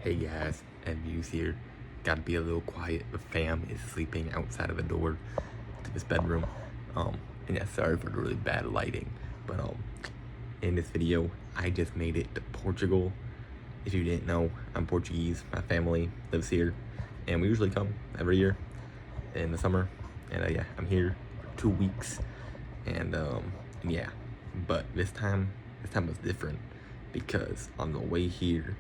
Hey guys, MU's here. Gotta be a little quiet. The fam is sleeping outside of the door to this bedroom. And yeah, sorry for the really bad lighting. But in this video, I just made it to Portugal. If you didn't know, I'm Portuguese. My family lives here, and we usually come every year in the summer. And yeah, I'm here for 2 weeks, and yeah. But this time was different because on the way here,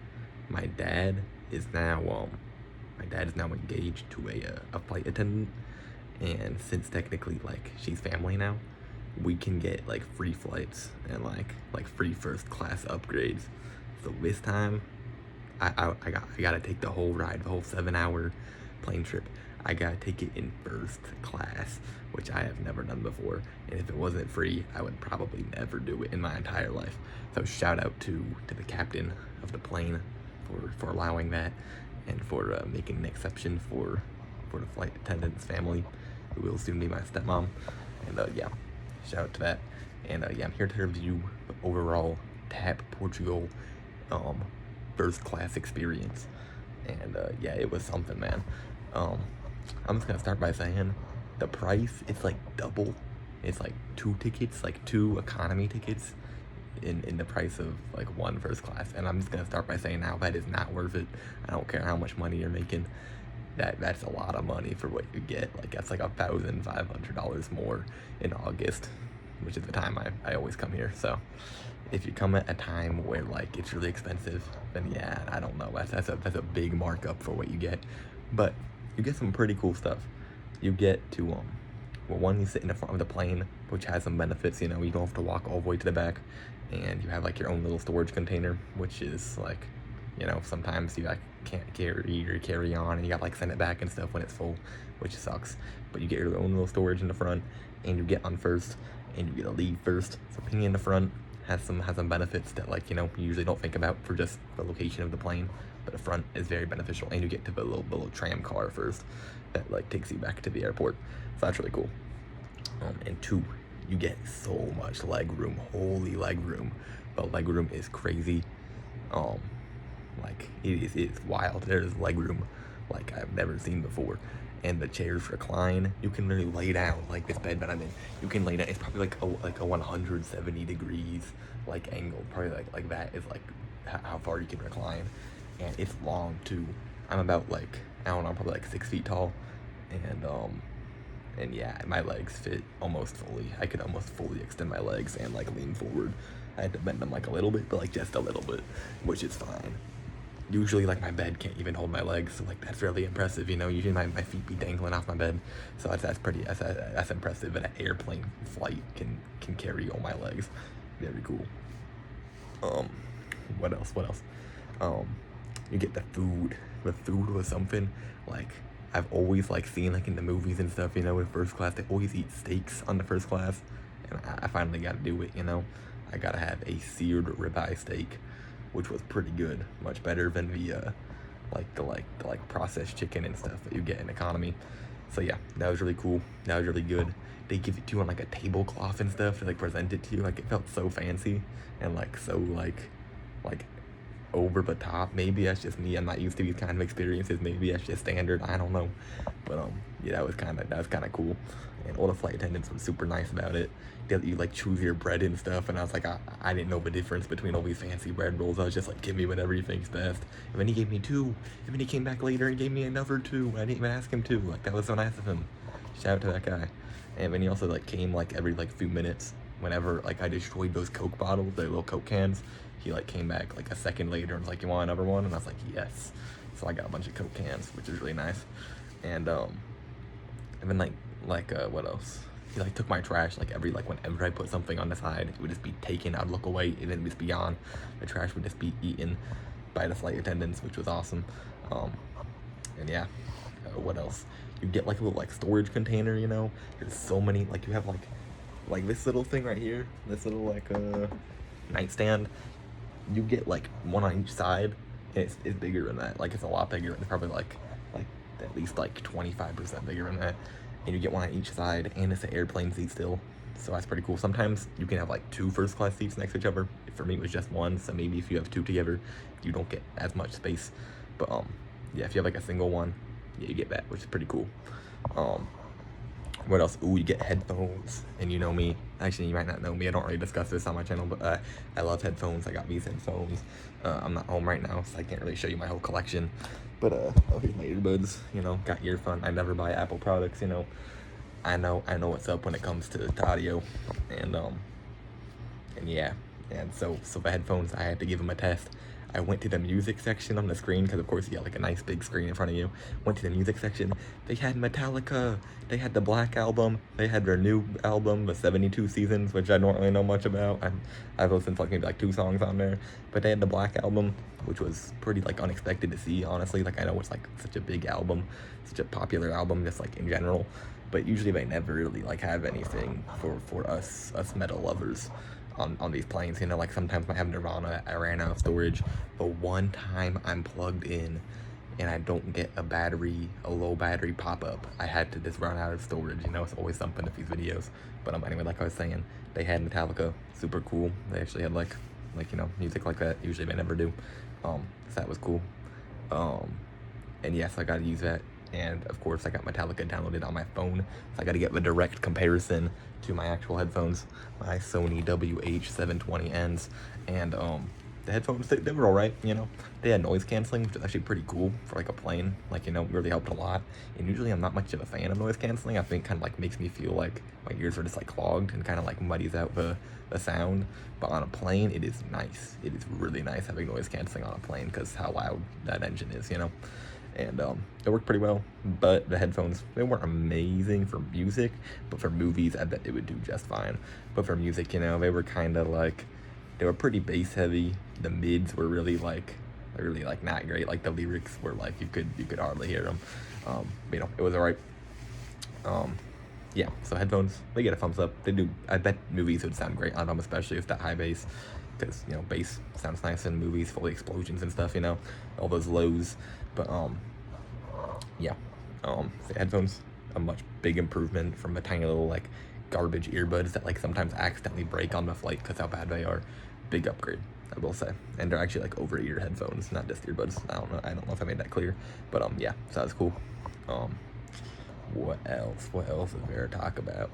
my dad is now engaged to a flight attendant, and since technically like she's family now, we can get like free flights and like free first class upgrades. So this time I gotta take the whole ride, the whole 7-hour plane trip. I gotta take it in first class, which I have never done before. And if it wasn't free, I would probably never do it in my entire life. So shout out to the captain of the plane for allowing that, and for making an exception for the flight attendant's family, who will soon be my stepmom. And yeah, shout out to that. And yeah, I'm here to review the overall TAP Portugal first class experience. And yeah, it was something, man. I'm just gonna start by saying the price, it's like double. It's like two economy tickets in the price of like one first class. And I'm just gonna start by saying now that is not worth it. I don't care how much money you're making. That's a lot of money for what you get. Like that's like $1,500 more in August, which is the time I always come here. So if you come at a time where like it's really expensive, then yeah, I don't know. That's a big markup for what you get. But you get some pretty cool stuff. You get to well, one, you sit in the front of the plane, which has some benefits. You know, you don't have to walk all the way to the back, and you have like your own little storage container, which is like, you know, sometimes you like can't carry on, and you got like send it back and stuff when it's full, which sucks. But you get your own little storage in the front, and you get on first, and you get to leave first. So being in the front has some benefits that, like, you know, you usually don't think about for just the location of the plane, but the front is very beneficial. And you get to the little tram car first that like takes you back to the airport. So that's really cool. And two, you get so much leg room. Holy leg room. The leg room is crazy. Like it's wild. There's leg room like I've never seen before. And the chairs recline. You can literally lay down like this bed that I'm in. You can lay down. It's probably like a 170 degrees like angle. Probably like that is like how far you can recline. And it's long too. I'm about like, I don't know, probably like 6 feet tall. And yeah, my legs fit almost fully. I could almost fully extend my legs and like lean forward. I had to bend them like a little bit, but like just a little bit, which is fine. Usually like my bed can't even hold my legs, so like that's really impressive, you know. Usually my feet be dangling off my bed, so that's impressive. And an airplane flight can carry all my legs. Very cool. What else? You get the food. The food was something like I've always like seen like in the movies and stuff, you know, with first class they always eat steaks on the first class, and I finally got to do it, you know. I gotta have a seared ribeye steak, which was pretty good, much better than the like processed chicken and stuff that you get in economy. So yeah, that was really cool. That was really good. They give it to you on like a tablecloth and stuff to like present it to you. Like it felt so fancy and like so like over the top. Maybe that's just me. I'm not used to these kind of experiences. Maybe that's just standard. I don't know. But yeah, that was kind of cool. And all the flight attendants were super nice about it. They let you like choose your bread and stuff, and I was like, I didn't know the difference between all these fancy bread rolls. I was just like, give me whatever you think's best. And then he gave me 2, and then he came back later and gave me another 2. I didn't even ask him to. Like that was so nice of him. Shout out to that guy. And then he also like came like every like few minutes whenever like I destroyed those Coke bottles, the little Coke cans. He like came back like a second later and was like, you want another one? And I was like, yes. So I got a bunch of Coke cans, which is really nice. And then what else? He like took my trash like whenever I put something on the side, it would just be taken. I'd look away and then just be gone. The trash would just be eaten by the flight attendants, which was awesome. And yeah, what else? You get like a little like storage container, you know. There's so many, like you have like this little thing right here, this little like nightstand. You get like one on each side, and it's bigger than that. Like it's a lot bigger. It's probably like at least like 25% bigger than that. And you get one on each side, and it's an airplane seat still. So that's pretty cool. Sometimes you can have like 2 first class seats next to each other. For me, it was just one. So maybe if you have 2 together, you don't get as much space. But yeah, if you have like a single one, yeah, you get that, which is pretty cool. What else? Ooh, you get headphones, and you know me. Actually, you might not know me. I don't really discuss this on my channel, but I love headphones. I got these headphones. I'm not home right now, so I can't really show you my whole collection. But oh, here's my earbuds. You know, got earphone. I never buy Apple products. You know, I know what's up when it comes to audio, and yeah, and so the headphones, I had to give them a test. I went to the music section on the screen, because of course you got like a nice big screen in front of you. Went to the music section. They had Metallica. They had the Black Album. They had their new album, the 72 Seasons, which I don't really know much about. I've listened to like maybe like 2 songs on there. But they had the Black Album, which was pretty like unexpected to see, honestly. Like, I know it's like such a big album, such a popular album, just like in general. But usually they never really like have anything for us metal lovers on these planes. You know, like sometimes I have Nirvana, I ran out of storage. The one time I'm plugged in and I don't get a low battery pop-up, I had to just run out of storage. You know, it's always something with these videos. But anyway, like I was saying, they had Metallica, super cool. They actually had like you know, music like that. Usually they never do. So that was cool. And yes, I gotta use that. And of course I got Metallica downloaded on my phone, so I gotta get the direct comparison to my actual headphones, my Sony WH-720Ns. And the headphones, they were alright, you know. They had noise canceling, which is actually pretty cool for like a plane. Like, you know, really helped a lot. And usually I'm not much of a fan of noise canceling. I think kind of like makes me feel like my ears are just like clogged and kind of like muddies out the sound. But on a plane, it is nice. It is really nice having noise canceling on a plane, because how loud that engine is, you know. And it worked pretty well. But the headphones, they weren't amazing for music, but for movies I bet they would do just fine. But for music, you know, they were kind of like, they were pretty bass heavy. The mids were really like not great. Like the lyrics were like, you could hardly hear them. You know, it was alright. Yeah, so headphones, they get a thumbs up. They do. I bet movies would sound great on them, especially with that high bass, because, you know, bass sounds nice in movies, full of explosions and stuff, you know, all those lows. But yeah, the headphones, a much big improvement from the tiny little like garbage earbuds that like sometimes accidentally break on the flight because how bad they are. Big upgrade, I will say. And they're actually like over-ear headphones, not just earbuds. I don't know if I made that clear. But yeah, so that was cool. What else is there to talk about?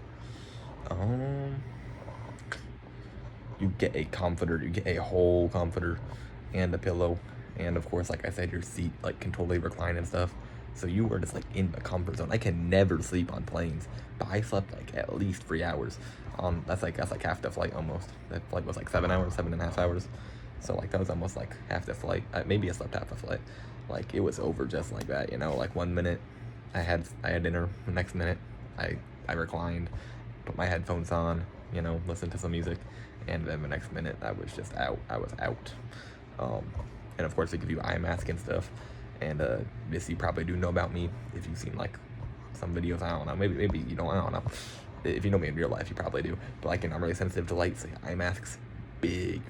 You get a comforter, you get a whole comforter and a pillow, and of course, like I said, your seat like can totally recline and stuff. So you are just like in the comfort zone. I can never sleep on planes, but I slept like at least 3 hours. That's like half the flight almost. That flight was like 7 hours, 7.5 hours. So like that was almost like half the flight. Maybe I slept half the flight. Like it was over just like that, you know. Like 1 minute I had dinner. The next minute I reclined, put my headphones on, you know, listened to some music, and then the next minute I was just out. I was out. And of course they give you eye mask and stuff. And this you probably do know about me if you've seen like some videos. I don't know. Maybe you don't. I don't know. If you know me in real life, you probably do. But like, I'm really sensitive to light, so eye masks, big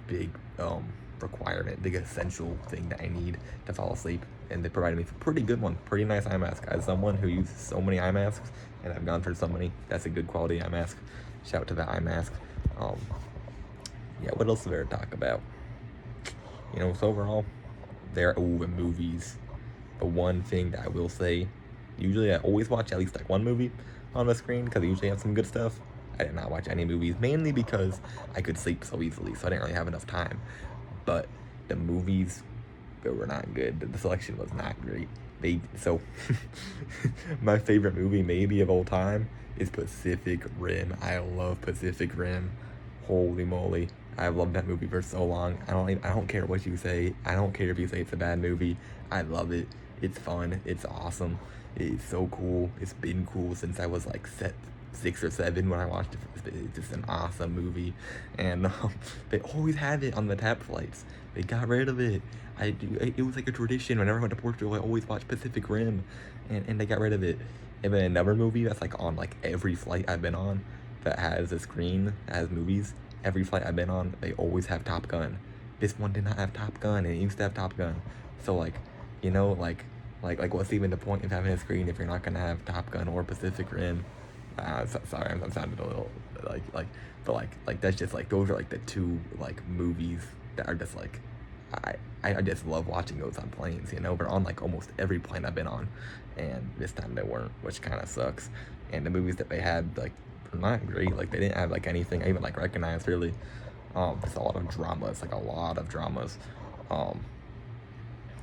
requirement, big essential thing that I need to fall asleep. And they provided me a pretty good one, pretty nice eye mask. As someone who uses so many eye masks, and I've gone for so many, that's a good quality eye mask. Shout out to the eye mask. Yeah, what else is there to talk about? You know, so overall, the movies. The one thing that I will say, usually I always watch at least like one movie on the screen, because I usually have some good stuff. I did not watch any movies, mainly because I could sleep so easily, so I didn't really have enough time. But the movies, they were not good. The selection was not great. My favorite movie maybe of all time is Pacific Rim. I love Pacific Rim. Holy moly. I've loved that movie for so long. I don't care what you say. I don't care if you say it's a bad movie. I love it. It's fun. It's awesome. It's so cool. It's been cool since I was like 6 or 7 when I watched it. It's just an awesome movie. And they always have it on the tap flights. They got rid of it. It was like a tradition. Whenever I went to Portugal, I always watched Pacific Rim. And they got rid of it. And then another movie that's like on like every flight I've been on that has a screen that has movies. Every flight I've been on, they always have Top Gun. This one did not have Top Gun, and it used to have Top Gun. So like, you know, like what's even the point of having a screen if you're not gonna have Top Gun or Pacific Rim? Sorry, I'm sounding a little but that's just like, those are like the two like movies that are just like, I I just love watching those on planes. You know, they're on like almost every plane I've been on, and this time they weren't, which kind of sucks. And the movies that they had like were not great. Like they didn't have like anything I even like recognized really. It's a lot of dramas, like a lot of dramas. Um,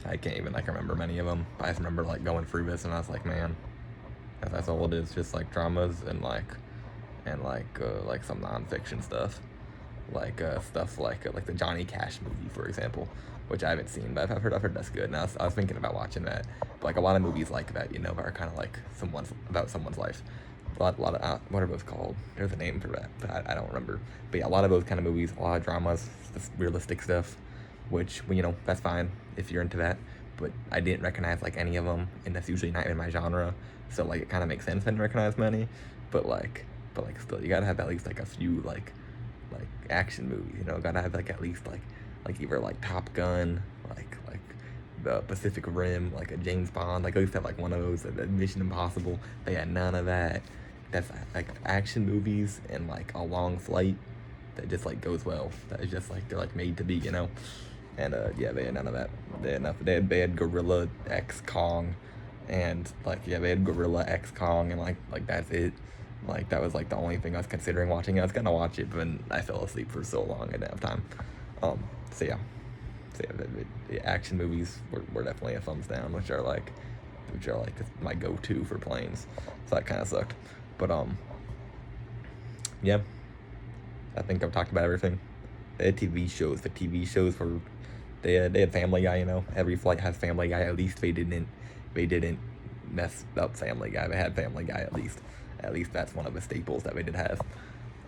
I can't even like remember many of them. I just remember like going through this and I was like, man, that's all it is, just like dramas and like some nonfiction stuff, like stuff like the Johnny Cash movie, for example, which I haven't seen, but I've heard that's good. And I was thinking about watching that. But like a lot of movies like that, you know, are kind of like someone's life. A lot of what are those called? There's a name for that, but I don't remember. But yeah, a lot of those kind of movies, a lot of dramas, this realistic stuff, which well, you know, that's fine if you're into that. But I didn't recognize like any of them, and that's usually not in my genre. So like it kind of makes sense if I didn't recognize many, but like still, you gotta have at least like a few like action movies. You know, gotta have like at least like either like Top Gun, like the Pacific Rim, like a James Bond. Like I used to have like one of those, Mission Impossible. They had none of that. That's like action movies and like a long flight that just like goes well. That is just like they're like made to be, you know. And yeah, they had none of that. They had Gorilla X Kong, and like yeah, they had Gorilla X Kong, and like that's it. Like that was like the only thing I was considering watching. I was gonna watch it, but then I fell asleep for so long I didn't have time. So yeah, the action movies were definitely a thumbs down, which are like my go-to for planes. So that kind of sucked. But yeah, I think I've talked about everything. They had TV shows. The TV shows were they had Family Guy. You know, every flight has Family Guy. At least they didn't mess up Family Guy. They had Family Guy at least. At least that's one of the staples that they did have.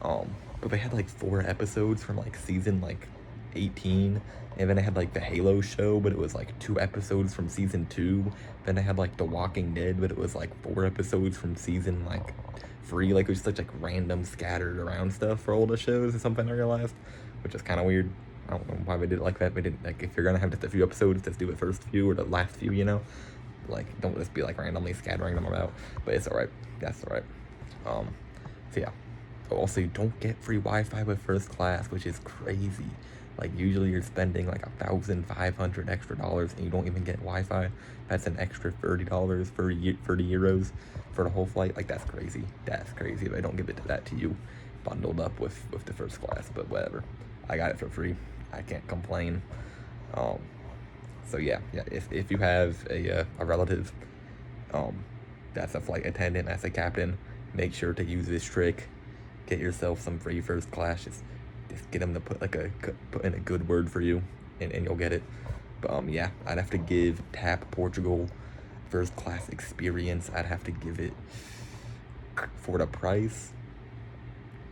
But they had like 4 episodes from like season like 18, and then I had like the Halo show, but it was like 2 episodes from season 2. Then I had like The Walking Dead, but it was like 4 episodes from season like 3. Like it was such like random scattered around stuff for all the shows or something I realized, which is kind of weird. I don't know why they did it like that. They didn't like if you're gonna have just a few episodes, just do the first few or the last few, you know. Like don't just be like randomly scattering them about. But it's alright. That's alright. So yeah. Also, you don't get free Wi-Fi with first class, which is crazy. Like usually you're spending like $1,500 extra and you don't even get Wi-Fi. That's an extra $30 for 30 euros for the whole flight. Like that's crazy. That's crazy. They don't give that to you bundled up with the first class, but whatever. I got it for free. I can't complain. So yeah. If you have a relative, that's a flight attendant, that's a captain, make sure to use this trick. Get yourself some free first class. Just get them to put in a good word for you, and you'll get it. But yeah, I'd have to give TAP Portugal first class experience. I'd have to give it for the price.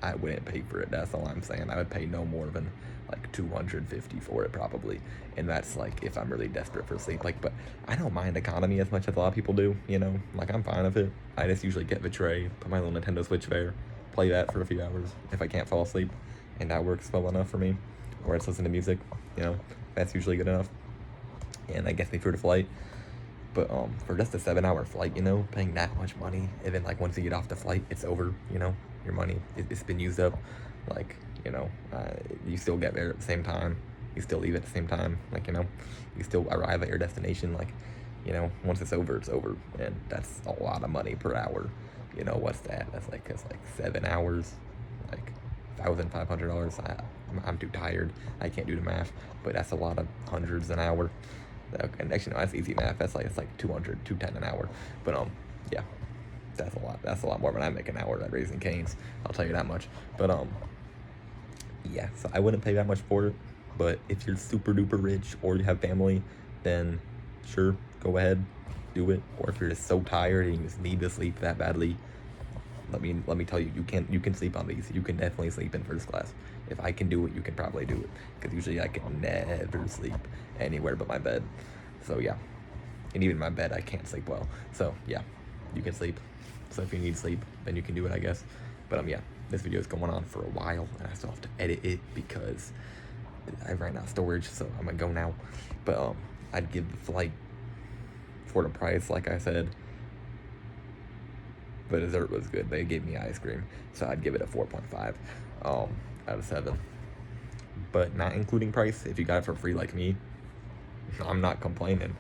I wouldn't pay for it. That's all I'm saying. I would pay no more than like $250 for it probably, and that's like if I'm really desperate for sleep. Like, but I don't mind economy as much as a lot of people do. You know, like I'm fine with it. I just usually get the tray, put my little Nintendo Switch there, play that for a few hours if I can't fall asleep, and that works well enough for me. Or just listen to music. You know, that's usually good enough, and that gets me through the flight. But for just a 7-hour flight, you know, paying that much money, and then like once you get off the flight, it's over. You know, your money it's been used up. Like, you know, you still get there at the same time. You still leave at the same time. Like, you know, you still arrive at your destination. Like, you know, once it's over, and that's a lot of money per hour. You know, what's that? It's like 7 hours, like $1,500. I'm too tired. I can't do the math, but that's a lot of hundreds an hour. And actually, no, that's easy math. It's like 210 an hour. But yeah, that's a lot. That's a lot more than I make an hour at Raising Cane's. I'll tell you that much. But yeah. So I wouldn't pay that much for it. But if you're super duper rich or you have family, then sure, go ahead, do it. Or if you're just so tired and you just need to sleep that badly, let me tell you, you can sleep on these. You can definitely sleep in first class. If I can do it, you can probably do it. Because usually I can never sleep anywhere but my bed. So yeah, and even in my bed I can't sleep well. So yeah, you can sleep. So if you need sleep, then you can do it, I guess. But yeah, this video is going on for a while, and I still have to edit it because I ran out of storage. So I'm gonna go now. But I'd give the flight for the price, like I said. The dessert was good. They gave me ice cream, so I'd give it a 4.5 out of 7. But not including price. If you got it for free like me, I'm not complaining.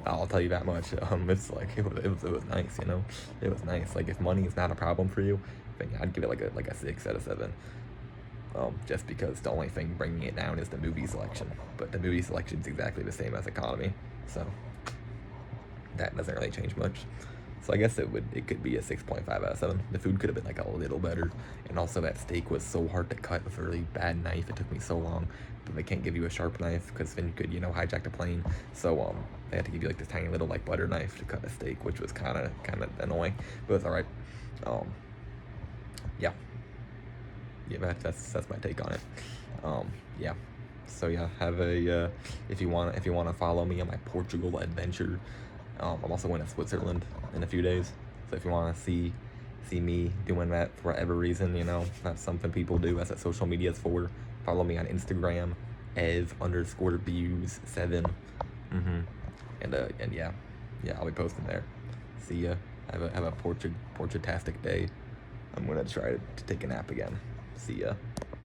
I'll tell you that much. It's like it was nice, you know. It was nice. Like if money is not a problem for you, then I'd give it like a 6 out of 7. Just because the only thing bringing it down is the movie selection, but the movie selection is exactly the same as economy, so that doesn't really change much. So I guess it could be a 6.5 out of 7. The food could have been like a little better, and also that steak was so hard to cut with a really bad knife. It took me so long, but they can't give you a sharp knife because then you could hijack the plane. So they had to give you like this tiny little like butter knife to cut a steak, which was kind of annoying, but it's all right. Yeah, yeah, that's my take on it. Yeah. So yeah, have a if you want to follow me on my Portugal adventure, I'm also going to Switzerland in a few days. So if you want to see me doing that for whatever reason, that's something people do. That's what social media is for. Follow me on Instagram, ev_views7. And yeah, I'll be posting there. See ya. Have a Portugastic day. I'm gonna try to take a nap again. See ya.